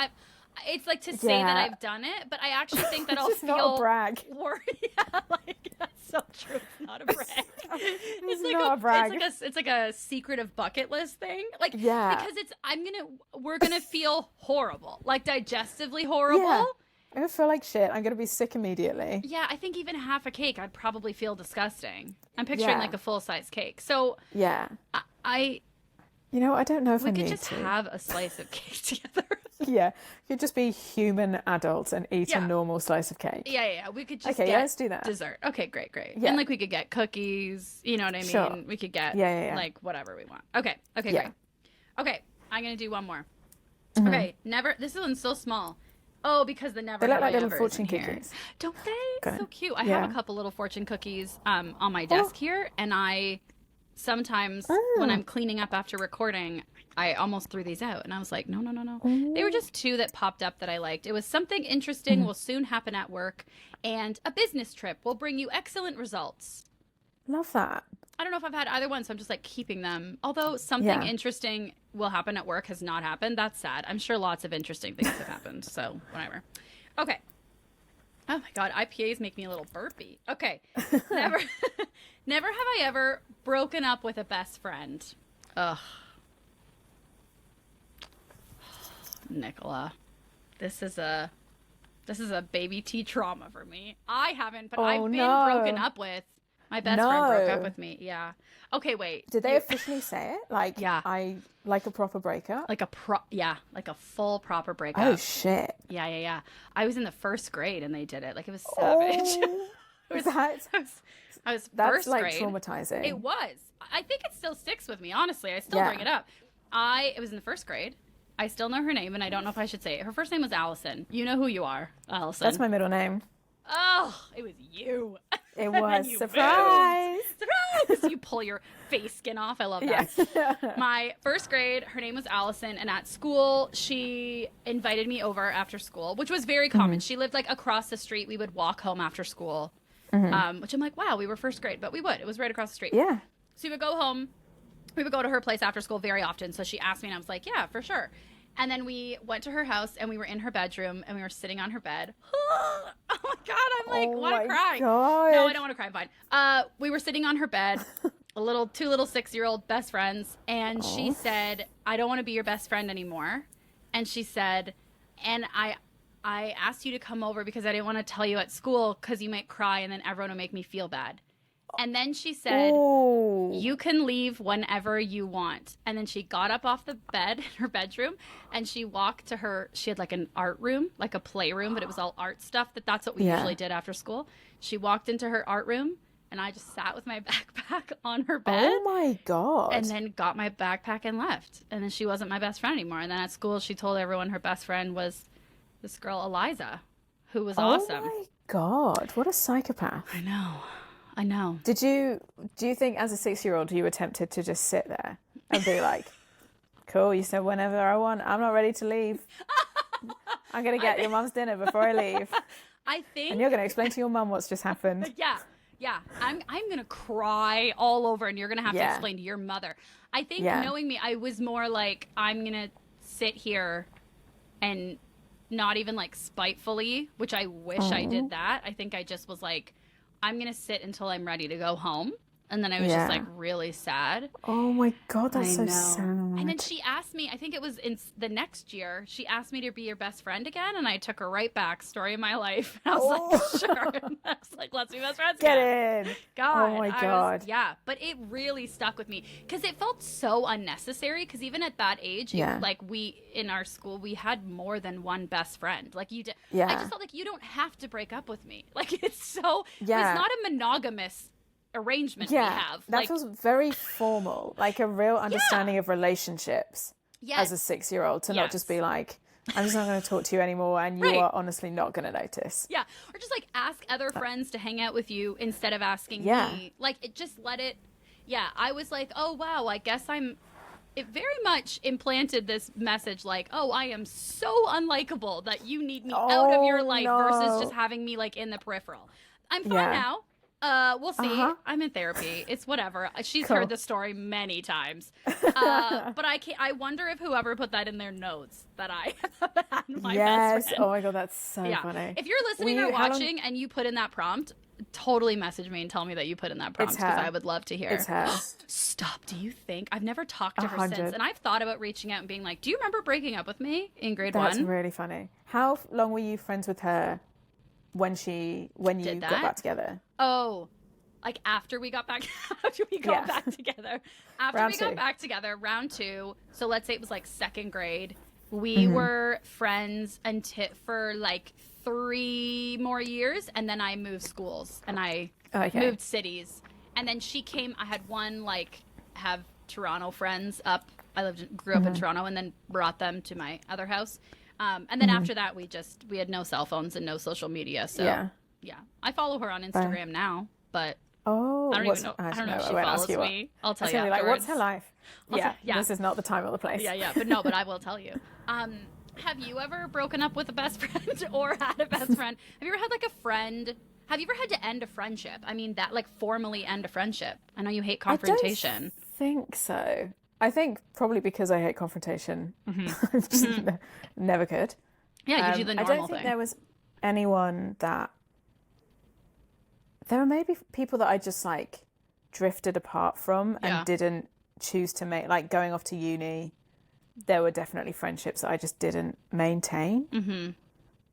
S1: it's like to say that I've done it, but I actually think that I'll
S2: just
S1: feel
S2: not a brag.
S1: Yeah, like that's so true. It's not a brag.
S2: It's like not a brag.
S1: It's like a secretive bucket list thing. Like because we're gonna feel horrible, like digestively horrible.
S2: Yeah. I'm gonna feel like shit. I'm gonna be sick immediately.
S1: Yeah, I think even half a cake, I'd probably feel disgusting. I'm picturing like a full-size cake. So
S2: yeah,
S1: I
S2: you know, I don't know if
S1: we could just have a slice of cake together.
S2: Yeah, you could just be human adults and eat a normal slice of cake.
S1: Yeah. We could just
S2: get let's do that.
S1: Dessert. Okay, great.
S2: Yeah.
S1: And like we could get cookies. You know what I mean?
S2: Sure.
S1: We could get like whatever we want. Okay, great. Okay, I'm gonna do one more. Mm-hmm. Okay, never. This one's so small. Oh, because the never.
S2: They look
S1: like
S2: little fortune cookies.
S1: Don't they? So cute. I have a couple little fortune cookies on my desk here, and I sometimes when I'm cleaning up after recording, I almost threw these out, and I was like, no. They were just 2 that popped up that I liked. It was something interesting will soon happen at work, and a business trip will bring you excellent results.
S2: Love that.
S1: I don't know if I've had either one, so I'm just like keeping them. Although something interesting will happen at work has not happened. That's sad. I'm sure lots of interesting things have happened. So whatever. Okay. Oh my God, IPAs make me a little burpy. Okay. Never have I ever broken up with a best friend. Ugh. Nicola. This is a baby T trauma for me. I haven't, but I've been broken up with. My best friend broke up with me. Yeah. Okay, wait.
S2: Did they officially say it? Like, I like a proper breakup?
S1: Like a full proper breakup.
S2: Oh shit.
S1: Yeah. I was in the 1st grade and they did it. Like it was savage. I was
S2: that's
S1: first
S2: like
S1: grade.
S2: Traumatizing.
S1: It was. I think it still sticks with me. Honestly, I still bring it up. It was in the 1st grade. I still know her name, and I don't know if I should say it. Her first name was Allison. You know who you are, Allison.
S2: That's my middle name.
S1: Oh, it was you.
S2: It was. Surprise!
S1: Surprise! You pull your face skin off. I love that.
S2: Yeah.
S1: My 1st grade, her name was Allison, and at school, she invited me over after school, which was very common. She lived like across the street. We would walk home after school, which I'm like, wow, we were 1st grade, but we would. It was right across the street.
S2: Yeah.
S1: So we would go home. We would go to her place after school very often. So she asked me, and I was like, yeah, for sure. And then we went to her house, and we were in her bedroom, and we were sitting on her bed. Oh my God, I'm like, want to cry.
S2: God.
S1: No, I don't want to cry. I'm fine. We were sitting on her bed, 2 little 6-year-old best friends, and she said, I don't want to be your best friend anymore. And she said, and I asked you to come over because I didn't want to tell you at school because you might cry, and then everyone would make me feel bad. And then she said, you can leave whenever you want. And then she got up off the bed in her bedroom and she walked to she had like an art room, like a playroom, but it was all art stuff. That's what we usually did after school. She walked into her art room and I just sat with my backpack on her bed.
S2: Oh my God.
S1: And then got my backpack and left. And then she wasn't my best friend anymore. And then at school, she told everyone her best friend was this girl, Eliza, who was awesome.
S2: Oh my God, what a psychopath.
S1: I know.
S2: Do you think as a 6-year-old you were tempted to just sit there and be like, cool, you said whenever I want, I'm not ready to leave. I'm going to get your mum's dinner before I leave.
S1: I think...
S2: And you're going to explain to your mum what's just happened.
S1: Yeah. I'm going to cry all over and you're going to have to explain to your mother. I think knowing me, I was more like, I'm going to sit here and not even like spitefully, which I wish I did that. I think I just was like, I'm going to sit until I'm ready to go home. And then I was just like really sad.
S2: Oh my God, that's so sad.
S1: And then she asked me, I think it was in the next year, she asked me to be your best friend again. And I took her right back, story of my life. And I was like, sure. And I was like, let's be best friends
S2: Get
S1: again.
S2: in.
S1: God.
S2: Oh my God.
S1: But it really stuck with me because it felt so unnecessary. Because even at that age, like we, in our school, we had more than one best friend. Like you did. I just felt like you don't have to break up with me. Like it's so, it's not a monogamous arrangement we have.
S2: That feels very formal, like a real understanding of relationships as a 6-year-old to not just be like, I'm just not going to talk to you anymore and you are honestly not going to notice.
S1: Yeah. Or just like ask other friends to hang out with you instead of asking me. Like it just let it. Yeah. I was like, oh wow, I guess it very much implanted this message like, oh, I am so unlikable that you need me out of your life versus just having me like in the peripheral. I'm fine now. We'll see. I'm in therapy. It's whatever. She's heard the story many times. But I wonder if whoever put that in their notes that I had my best friend.
S2: Oh my God, that's so funny.
S1: If you're listening or watching and you put in that prompt, totally message me and tell me that you put in that prompt because I would love to hear.
S2: It's her.
S1: Stop. Do you think? I've never talked to her since. And I've thought about reaching out and being like, do you remember breaking up with me in grade 1?
S2: That's really funny. How long were you friends with her when you got back together?
S1: Oh, like after we got back back together. Got back together, round 2. So let's say it was like 2nd grade. We were friends for like 3 more years, and then I moved schools and I moved cities. And then she came. I had have Toronto friends up. I grew up in Toronto, and then brought them to my other house. And then after that, we had no cell phones and no social media. So I follow her on Instagram now, but I don't even know. I don't know if she follows me. I'll tell you afterwards. Like,
S2: what's her life? This is not the time or the place.
S1: But I will tell you. Have you ever broken up with a best friend or had a best friend? Have you ever had like a friend? Have you ever had to end a friendship? I mean, that like formally end a friendship. I know you hate confrontation.
S2: I don't think so. I think probably because I hate confrontation. I just never could.
S1: Yeah, usually the normal thing.
S2: I don't think there was anyone that... There were maybe people that I just like drifted apart from and didn't choose to make... Like going off to uni, there were definitely friendships that I just didn't maintain.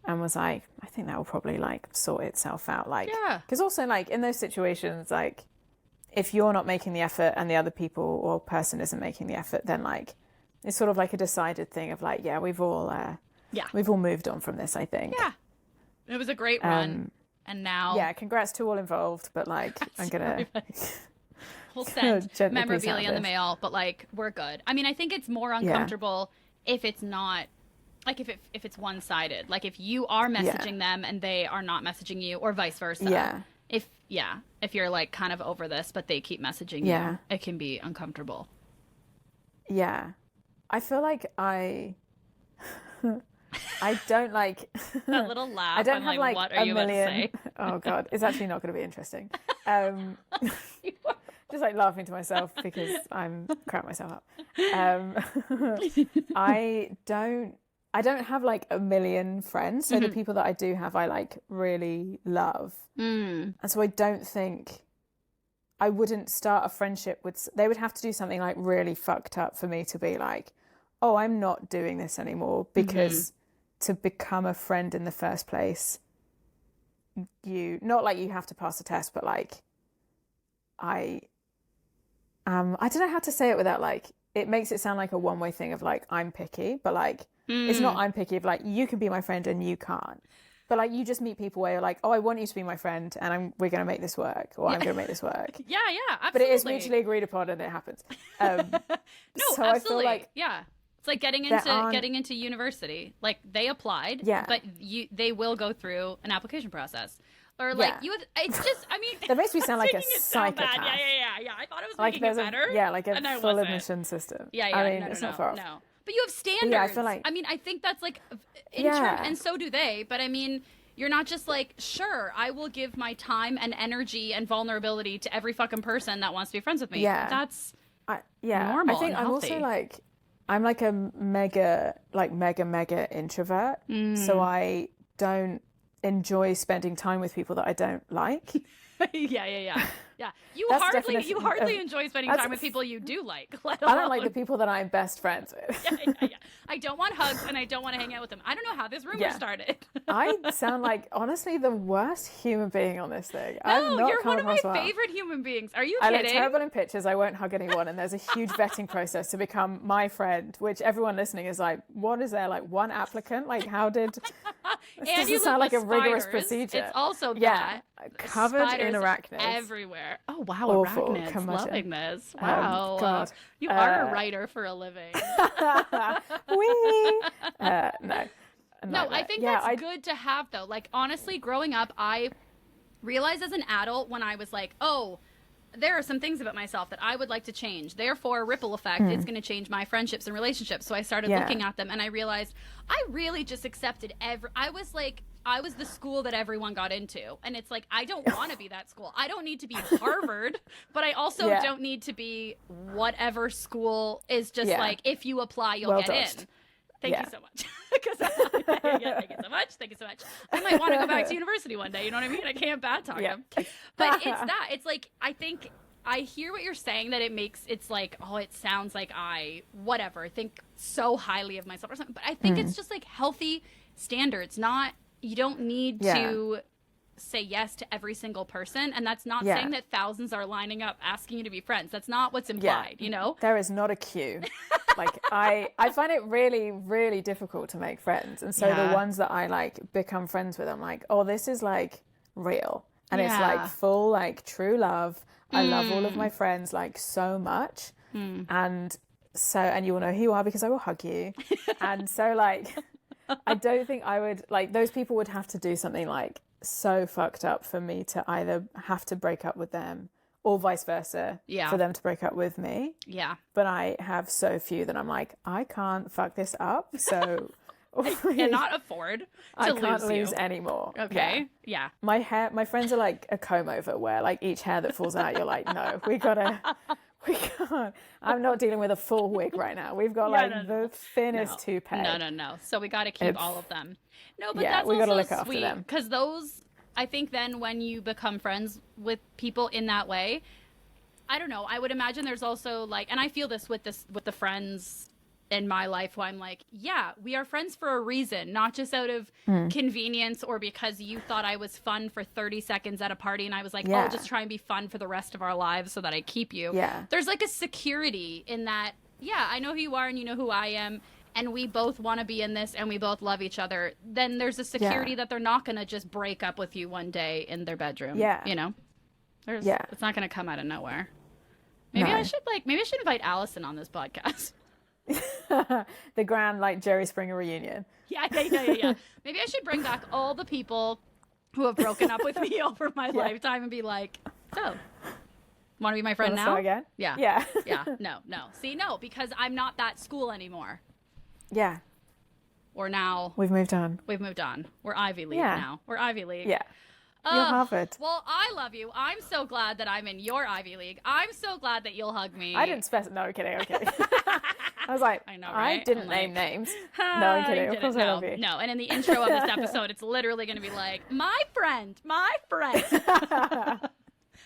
S2: And was like, I think that will probably like sort itself out. Like, because also like in those situations, like... If you're not making the effort and the other people or person isn't making the effort, then like it's sort of like a decided thing of like, we've all moved on from this, I think.
S1: Yeah. It was a great run. And now
S2: congrats to all involved, but like I'm gonna
S1: we'll send memorabilia in the mail, but like we're good. I mean, I think it's more uncomfortable if it's not like if it's one-sided. Like if you are messaging them and they are not messaging you, or vice versa.
S2: Yeah.
S1: If you're like kind of over this, but they keep messaging you, it can be uncomfortable.
S2: Yeah. I feel like I don't like...
S1: That little laugh.
S2: I don't have like
S1: what are you about to say?
S2: Oh God, it's actually not going to be interesting. Just like laughing to myself because I'm crap myself up. I don't have like a million friends. So the people that I do have, I like really love. And so I don't think I wouldn't start a friendship with, they would have to do something like really fucked up for me to be like, oh, I'm not doing this anymore, because to become a friend in the first place, not like you have to pass a test, but like I don't know how to say it without like, it makes it sound like a one-way thing of like, I'm picky, but like, it's not I'm picky of like, you can be my friend and you can't. But like, you just meet people where you're like, oh, I want you to be my friend and we're going to make this work, or I'm going to make this work.
S1: Yeah, absolutely.
S2: But it is mutually agreed upon and it happens.
S1: No,
S2: so
S1: absolutely.
S2: I feel like,
S1: It's like getting into university. Like they applied, but they will go through an application process. Or like it's just, I mean,
S2: that makes me sound like a psychopath.
S1: Yeah. I thought it was making it better.
S2: Yeah, like a full admission system.
S1: Yeah.
S2: I mean, it's not far off.
S1: No. But you have standards.
S2: Yeah, I feel like,
S1: I think that's like intern, and so do they. But I mean, you're not just like, sure, I will give my time and energy and vulnerability to every fucking person that wants to be friends with me.
S2: Yeah.
S1: That's
S2: I
S1: normal
S2: think
S1: and
S2: I'm
S1: healthy.
S2: also like, I'm like a mega introvert. So I don't enjoy spending time with people that I don't like.
S1: Yeah. You hardly enjoy spending time with people you do like.
S2: I don't like the people that I'm best friends with.
S1: Yeah. I don't want hugs and I don't want to hang out with them. I don't know how this rumor started.
S2: I sound like, honestly, the worst human being on this thing.
S1: No, you're one of my favorite human beings. Are you kidding?
S2: I look terrible in pictures. I won't hug anyone. And there's a huge vetting process to become my friend, which everyone listening is like, what is there? Like one applicant? Like how did... This doesn't sound like a rigorous procedure.
S1: It's also that.
S2: Covered in arachnids.
S1: Everywhere. Oh, wow,
S2: awful.
S1: Arachnids. Loving this. Wow.
S2: God.
S1: You are a writer for a living.
S2: Wee.
S1: No, I think that's good to have, though. Like, honestly, growing up, I realized as an adult when I was like, oh, there are some things about myself that I would like to change. Therefore, ripple effect, it's going to change my friendships and relationships. So I started looking at them and I realized I really just accepted I was the school that everyone got into. And it's like, I don't want to be that school. I don't need to be Harvard, but I also don't need to be whatever school is just like, if you apply, you'll get in. Thank you so much. Thank you so much. I might want to go back to university one day. You know what I mean? I can't bad talk him. But it's that. It's like, I think I hear what you're saying, that it's like, oh, it sounds like I think so highly of myself or something. But I think it's just like healthy standards. You don't need to say yes to every single person. And that's not saying that thousands are lining up asking you to be friends. That's not what's implied, you know?
S2: There is not a queue. Like I find it really, really difficult to make friends. And so the ones that I like become friends with, I'm like, oh, this is like real. And it's like full, like true love. I love all of my friends like so much. And you will know who you are because I will hug you. And so like, I don't think I would, like, those people would have to do something like so fucked up for me to either have to break up with them or vice versa for them to break up with me. Yeah. But I have so few that I'm like, I can't fuck this up. So
S1: I cannot afford to
S2: lose anymore.
S1: Okay. Yeah.
S2: My friends are like a comb over where like each hair that falls out, you're like, no, we can't. I'm not dealing with a full wig right now. We've got the thinnest toupee.
S1: No. So we got to keep all of them. No, but that's we also look sweet because those, I think then when you become friends with people in that way, I don't know. I would imagine there's also like, and I feel this with the friends in my life who I'm like, yeah, we are friends for a reason, not just out of convenience or because you thought I was fun for 30 seconds at a party and I was like, oh, just try and be fun for the rest of our lives so that I keep you. Yeah. There's like a security in that, I know who you are and you know who I am and we both want to be in this and we both love each other. Then there's a security that they're not going to just break up with you one day in their bedroom. Yeah. You know? It's not going to come out of nowhere. Maybe I should invite Allison on this podcast.
S2: The grand like Jerry Springer reunion.
S1: Yeah. Maybe I should bring back all the people who have broken up with me over my lifetime and be like, so want to be my friend now?
S2: Start again?
S1: Yeah. No. See, no, because I'm not that school anymore.
S2: Yeah.
S1: Or now
S2: we've moved on.
S1: We're Ivy League now. We're Ivy League.
S2: Yeah. You're Harvard.
S1: Well, I love you. I'm so glad that I'm in your Ivy League. I'm so glad that you'll hug me.
S2: I didn't specify. No, I'm kidding. I was like, I know, right? I didn't name names. No, I'm kidding. Of course I love you.
S1: No, and in the intro of this episode, it's literally going to be like, my friend.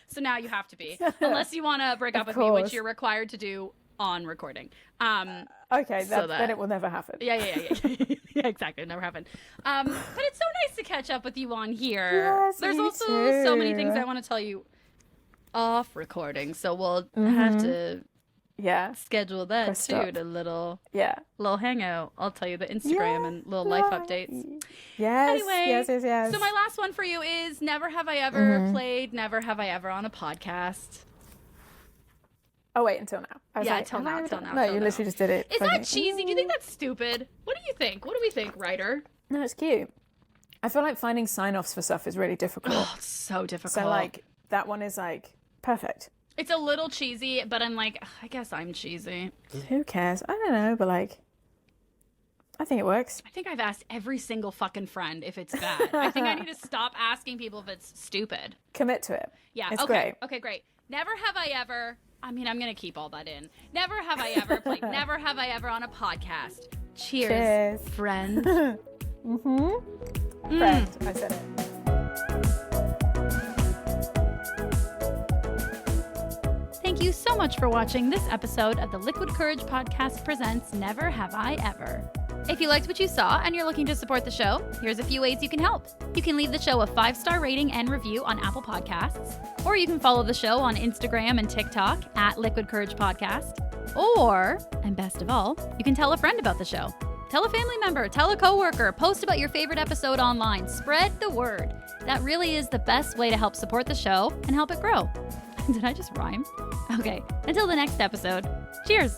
S1: So now you have to be. Unless you want to break up with me, which you're required to do on recording.
S2: Okay, then it will never happen.
S1: Yeah, exactly. It'll never happen. But it's so nice to catch up with you on here.
S2: Yes,
S1: There's also so many things I want to tell you off recording, so we'll have to schedule that too. A little hangout. I'll tell you the Instagram and little life updates.
S2: Yes.
S1: Anyway,
S2: yes.
S1: So my last one for you is never have I ever played Never Have I Ever on a podcast.
S2: Oh, wait, until now. I was
S1: Yeah,
S2: like,
S1: till
S2: have I
S1: now,
S2: ever
S1: till
S2: done-
S1: now,
S2: No,
S1: till
S2: you
S1: now.
S2: literally just did it.
S1: Is
S2: fucking-
S1: that cheesy? Do you think that's stupid? What do you think? What do we think, writer?
S2: No, it's cute. I feel like finding sign-offs for stuff is really difficult.
S1: Oh, it's so difficult.
S2: So, like, that one is, like, perfect.
S1: It's a little cheesy, but I'm like, I guess I'm cheesy.
S2: Who cares? I don't know, but, like, I think it works.
S1: I think I've asked every single fucking friend if it's bad. I think I need to stop asking people if it's stupid.
S2: Commit to it.
S1: Yeah,
S2: it's
S1: okay.
S2: great.
S1: Okay, great. Never have I ever, I mean, I'm going to keep all that in. Never have I ever played Never Have I Ever on a podcast. Cheers. Friend.
S2: Friend, I said it.
S1: Thank you so much for watching this episode of the Liquid Courage Podcast presents Never Have I Ever. If you liked what you saw and you're looking to support the show, here's a few ways you can help. You can leave the show a 5-star rating and review on Apple Podcasts, or you can follow the show on Instagram and TikTok at Liquid Courage Podcast, or, and best of all, you can tell a friend about the show. Tell a family member, tell a coworker, post about your favorite episode online, spread the word. That really is the best way to help support the show and help it grow. Did I just rhyme? Okay, until the next episode, cheers!